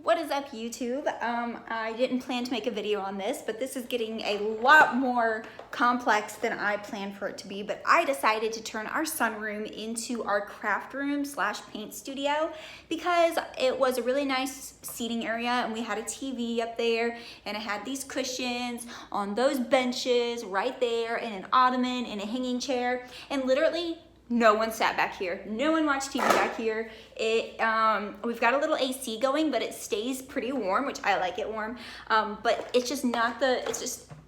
What is up, YouTube? I didn't plan to make a video on this, but this is getting a lot more complex than I planned for it to be. But I decided to turn our sunroom into our craft room slash paint studio because it was a really nice seating area and we had a TV up there and it had these cushions on those benches right there and an ottoman and a hanging chair, and literally no one sat back here. No one watched TV back here. We've got a little AC going, but it stays pretty warm, which I like it warm. But it's just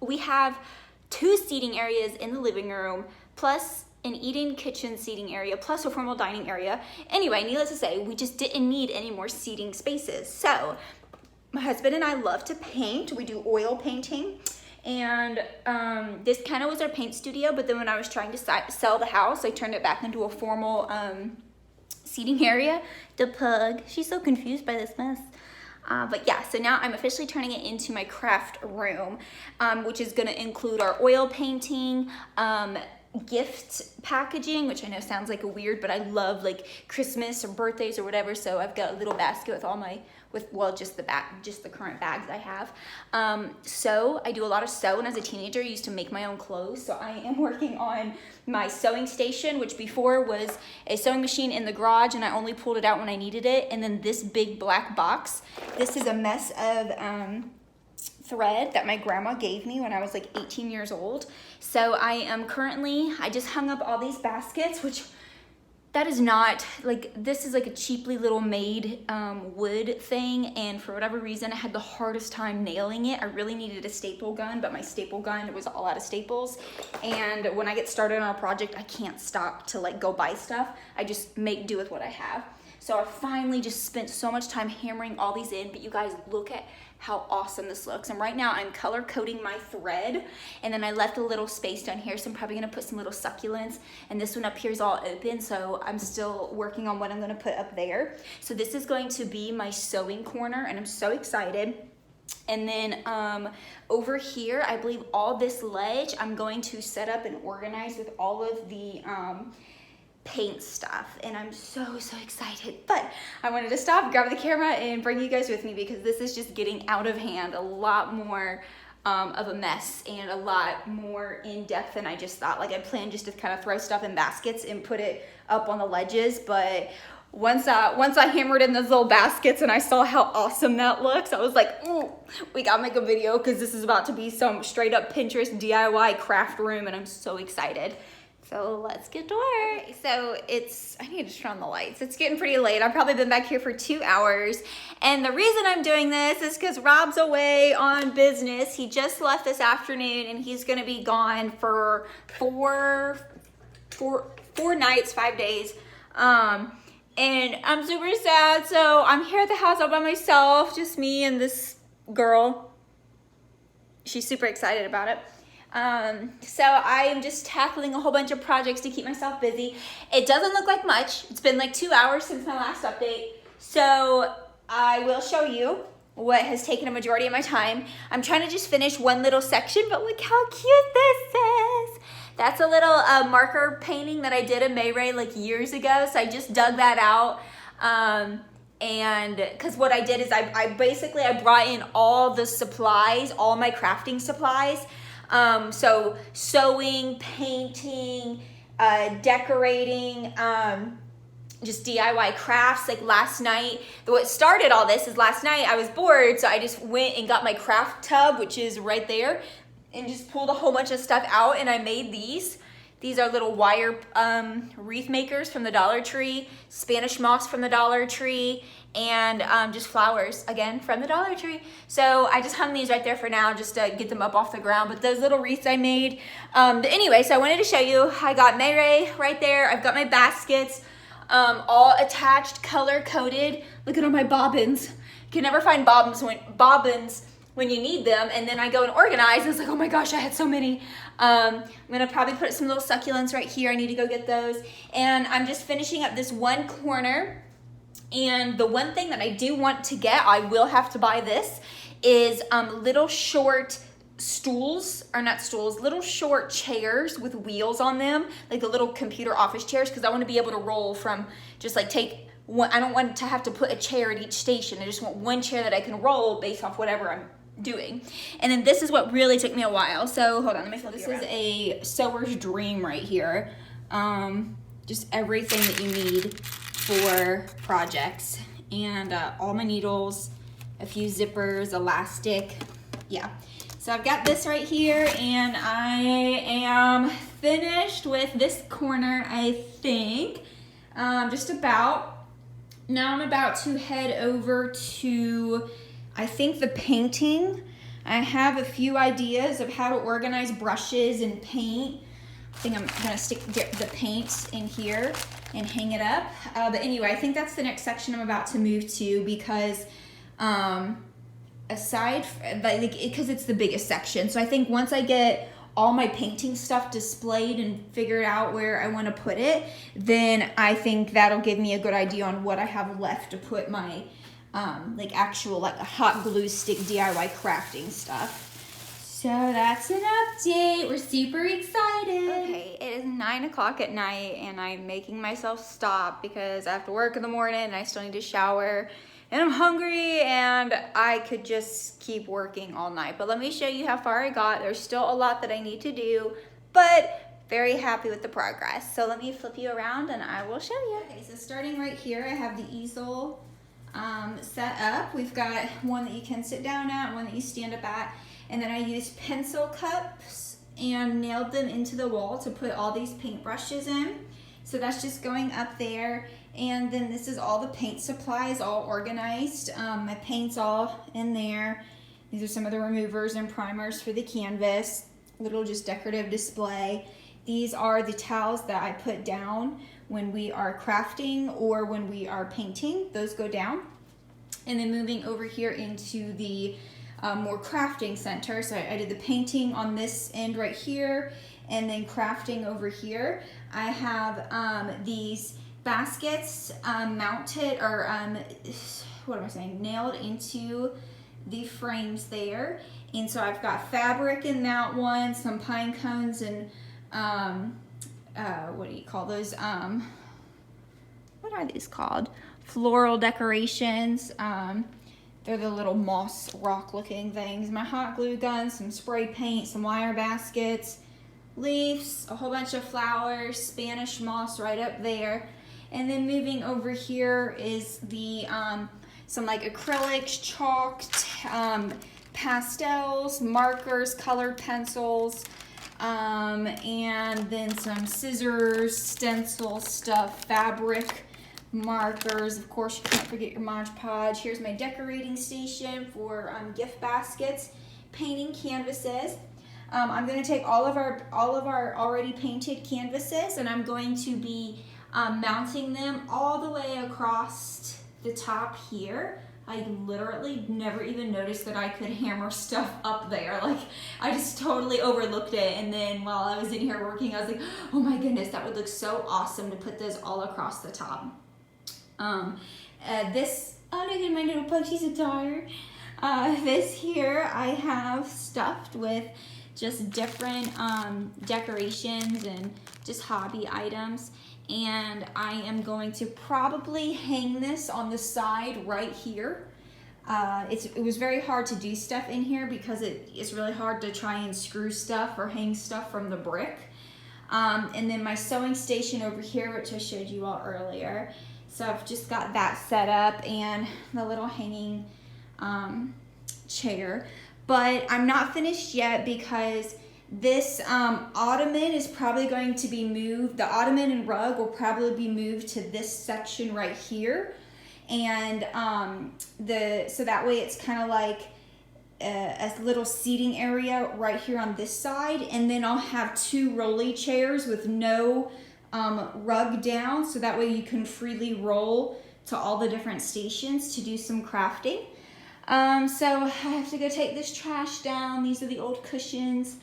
we have two seating areas in the living room, plus an eat-in kitchen seating area, plus a formal dining area. Anyway, needless to say, we just didn't need any more seating spaces. So my husband and I love to paint. We do oil painting. And this kind of was our paint studio, but then when I was trying to sell the house, I turned it back into a formal seating area. The pug, she's so confused by this mess. But yeah, so now I'm officially turning it into my craft room, which is gonna include our oil painting, gift packaging, which I know sounds like a weird, but I love like Christmas or birthdays or whatever. So I've got a little basket with all my, just the current bags I have. So I do a lot of sewing. As a teenager, I used to make my own clothes. So I am working on my sewing station, which before was a sewing machine in the garage and I only pulled it out when I needed it. And then this big black box, this is a mess of, thread that my grandma gave me when I was like 18 years old. So I just hung up all these baskets, which that is not like, this is like a cheaply little made wood thing, and for whatever reason I had the hardest time nailing it. I really needed a staple gun, but my staple gun was all out of staples, and when I get started on a project I can't stop to like go buy stuff. I just make do with what I have. So I finally just spent so much time hammering all these in, but you guys, look at how awesome this looks. And right now I'm color coding my thread, and then I left a little space down here, so I'm probably gonna put some little succulents, and this one up here is all open, so I'm still working on what I'm gonna put up there. So this is going to be my sewing corner, and I'm so excited. And then over here, I believe all this ledge I'm going to set up and organize with all of the paint stuff, and I'm so excited. But I wanted to stop, grab the camera, and bring you guys with me because this is just getting out of hand, a lot more of a mess and a lot more in depth than I just thought. Like, I planned just to kind of throw stuff in baskets and put it up on the ledges, but once I hammered in those little baskets and I saw how awesome that looks, I was like, ooh, we gotta make a video because this is about to be some straight up Pinterest DIY craft room, and I'm so excited. So let's get to work. So I need to turn on the lights. It's getting pretty late. I've probably been back here for 2 hours. And the reason I'm doing this is because Rob's away on business. He just left this afternoon and he's gonna be gone for four nights, 5 days. And I'm super sad. So I'm here at the house all by myself, just me and this girl. She's super excited about it. So I am just tackling a whole bunch of projects to keep myself busy. It doesn't look like much. It's been like 2 hours since my last update. So I will show you what has taken a majority of my time. I'm trying to just finish one little section, but look how cute this is. That's a little marker painting that I did in May like years ago. So I just dug that out. And because what I did is I brought in all the supplies, all my crafting supplies. So sewing, painting, decorating, just DIY crafts. Like last night, what started all this is last night I was bored, so I just went and got my craft tub, which is right there, and just pulled a whole bunch of stuff out, and I made these. These are little wire wreath makers from the Dollar Tree, Spanish moss from the Dollar Tree, and just flowers, again, from the Dollar Tree. So I just hung these right there for now just to get them up off the ground. But those little wreaths I made. But anyway, so I wanted to show you, I got Mayray right there. I've got my baskets all attached, color-coded. Look at all my bobbins. You can never find bobbins when you need them, and then I go and organize, and it's like, oh my gosh, I had so many. I'm gonna probably put some little succulents right here. I need to go get those. And I'm just finishing up this one corner. And the one thing that I do want to get, I will have to buy this, is little short stools, or not stools, little short chairs with wheels on them, like the little computer office chairs, because I want to be able to roll from, just like take I don't want to have to put a chair at each station. I just want one chair that I can roll based off whatever I'm doing. And then this is what really took me a while. So hold on, let me flip this. This is a sewer's dream right here. Just everything that you need for projects, and all my needles, a few zippers, elastic, yeah. So I've got this right here, and I am finished with this corner, I think, just about. Now I'm about to head over to, I think, the painting. I have a few ideas of how to organize brushes and paint. I think I'm gonna get the paint in here and hang it up. But anyway, I think that's the next section I'm about to move to, because because it's the biggest section. So I think once I get all my painting stuff displayed and figured out where I want to put it, then I think that'll give me a good idea on what I have left to put my actual a hot glue stick DIY crafting stuff. So that's an update. We're super excited. Okay, it is 9 o'clock at night, and I'm making myself stop because I have to work in the morning and I still need to shower, and I'm hungry, and I could just keep working all night. But let me show you how far I got. There's still a lot that I need to do, but very happy with the progress. So let me flip you around and I will show you. Okay, so starting right here, I have the easel set up. We've got one that you can sit down at, one that you stand up at. And then I used pencil cups and nailed them into the wall to put all these paintbrushes in. So that's just going up there. And then this is all the paint supplies all organized. My paint's all in there. These are some of the removers and primers for the canvas. Little just decorative display. These are the towels that I put down when we are crafting or when we are painting. Those go down. And then moving over here into the more crafting center. So I did the painting on this end right here, and then crafting over here. I have these baskets mounted, or nailed into the frames there. And so I've got fabric in that one, some pine cones, and what do you call those? What are these called? Floral decorations. They're the little moss rock looking things. My hot glue gun, some spray paint, some wire baskets, leaves, a whole bunch of flowers, Spanish moss right up there. And then moving over here is the some acrylics, chalk, pastels, markers, colored pencils, and then some scissors, stencil stuff, fabric, markers. Of course, you can't forget your Mod Podge. Here's my decorating station for gift baskets, painting canvases. I'm going to take all of our already painted canvases, and I'm going to be mounting them all the way across the top here. I literally never even noticed that I could hammer stuff up there. I just totally overlooked it, and then while I was in here working, I was like, oh my goodness, that would look so awesome to put those all across the top. Look at my little pug, she's so tired. This here I have stuffed with just different decorations and just hobby items. And I am going to probably hang this on the side right here. It was very hard to do stuff in here because it's really hard to try and screw stuff or hang stuff from the brick. And then my sewing station over here, which I showed you all earlier. So I've just got that set up, and the little hanging chair. But I'm not finished yet because this ottoman is probably going to be moved. The ottoman and rug will probably be moved to this section right here. And so that way it's kind of like a little seating area right here on this side. And then I'll have 2 rolly chairs with no rug down, so that way you can freely roll to all the different stations to do some crafting. So I have to go take this trash down. These are the old cushions.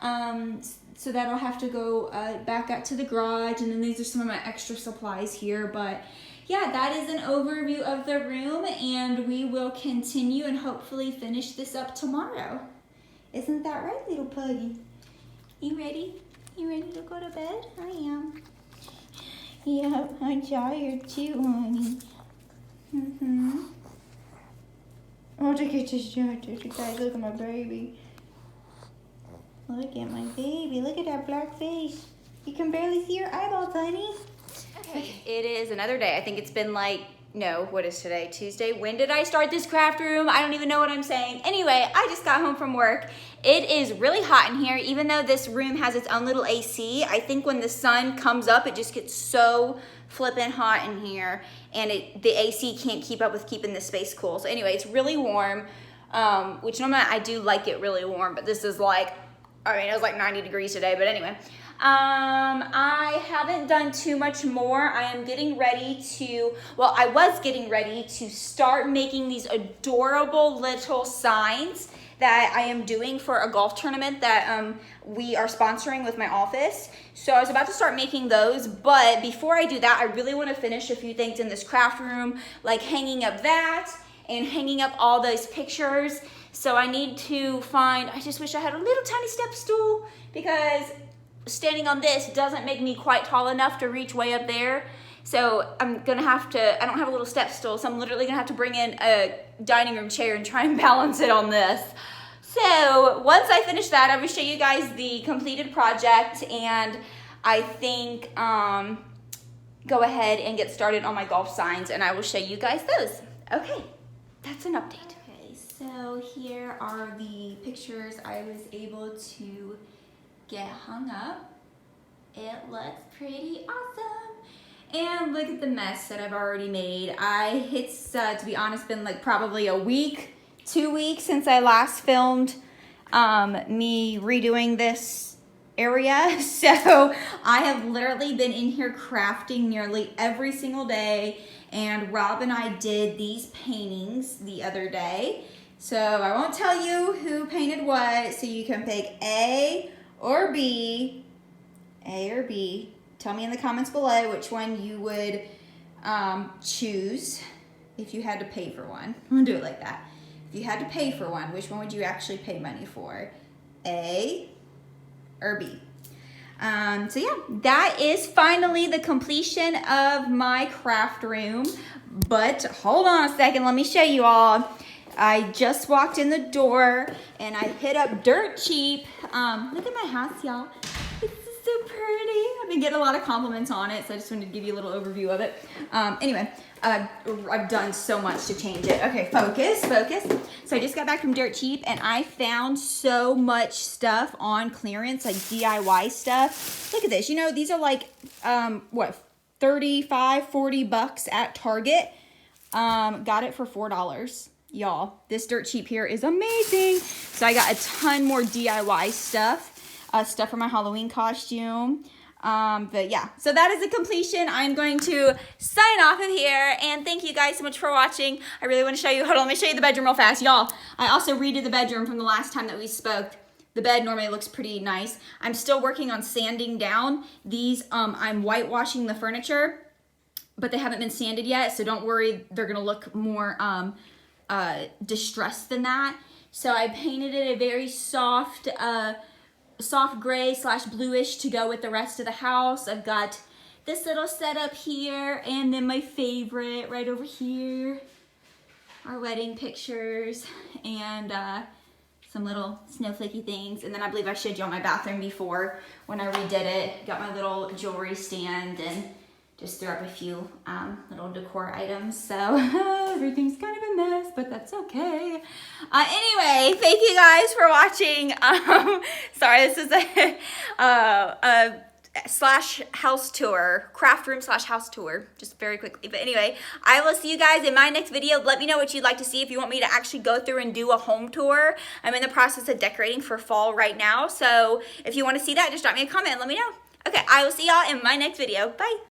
So that'll have to go back up to the garage, and then these are some of my extra supplies here. But yeah, that is an overview of the room, and we will continue and hopefully finish this up tomorrow. Isn't that right, little puggy? You ready? You ready to go to bed? I am. Yeah, I'm tired too, honey. Oh, to get distracted. You guys, look at my baby. Look at my baby. Look at that black face. You can barely see your eyeballs, honey. Okay. It is another day. I think it's been like, no, what is today? Tuesday? When did I start this craft room? I don't even know what I'm saying. Anyway, I just got home from work. It is really hot in here, even though this room has its own little AC. I think when the sun comes up, it just gets so flippin' hot in here, and the AC can't keep up with keeping the space cool. So anyway, it's really warm, which normally I do like it really warm, but this is like, I mean, it was like 90 degrees today, but anyway. I haven't done too much more. I am getting ready to, well, I was getting ready to start making these adorable little signs that I am doing for a golf tournament that we are sponsoring with my office. So I was about to start making those, but before I do that, I really want to finish a few things in this craft room, like hanging up that and hanging up all those pictures. So I need to find, I just wish I had a little tiny step stool, because standing on this doesn't make me quite tall enough to reach way up there. So I'm gonna have to, I don't have a little step stool, so I'm literally gonna have to bring in a dining room chair and try and balance it on this. So once I finish that, I will show you guys the completed project, and I think go ahead and get started on my golf signs, and I will show you guys those. Okay, that's an update. Okay, so here are the pictures I was able to get hung up. It looks pretty awesome. And look at the mess that I've already made. It's to be honest, been like probably a week, 2 weeks since I last filmed me redoing this area. So I have literally been in here crafting nearly every single day, and Rob and I did these paintings the other day. So I won't tell you who painted what, so you can pick A or B. A or B. Tell me in the comments below which one you would choose if you had to pay for one. I'm gonna do it like that. If you had to pay for one, which one would you actually pay money for? A or B? So yeah, that is finally the completion of my craft room. But hold on a second, let me show you all. I just walked in the door and I hit up Dirt Cheap. Look at my house, y'all. It's so pretty. I've been getting a lot of compliments on it, so I just wanted to give you a little overview of it. Anyway, I've done so much to change it. Okay, focus. So I just got back from Dirt Cheap, and I found so much stuff on clearance, like DIY stuff. Look at this. You know, these are like, what, 35, 40 bucks at Target. Got it for $4. Y'all, this Dirt Cheap here is amazing. So I got a ton more DIY stuff. Stuff for my Halloween costume. But yeah, so that is the completion. I'm going to sign off of here, and thank you guys so much for watching. I really want to show you, hold on, let me show you the bedroom real fast. Y'all, I also redid the bedroom from the last time that we spoke. The bed normally looks pretty nice. I'm still working on sanding down these. I'm whitewashing the furniture, but they haven't been sanded yet, so don't worry, they're gonna look more distressed than that. So I painted it a very soft gray / bluish to go with the rest of the house. I've got this little setup here, and then my favorite right over here, our wedding pictures, and some little snowflakey things. And then I believe I showed you on my bathroom before when I redid it. Got my little jewelry stand and just threw up a few little decor items. So everything's kind of a mess, but that's okay. Anyway, thank you guys for watching. Sorry, this is a slash house tour, craft room / house tour, just very quickly. But anyway, I will see you guys in my next video. Let me know what you'd like to see, if you want me to actually go through and do a home tour. I'm in the process of decorating for fall right now. So if you want to see that, just drop me a comment and let me know. Okay, I will see y'all in my next video. Bye.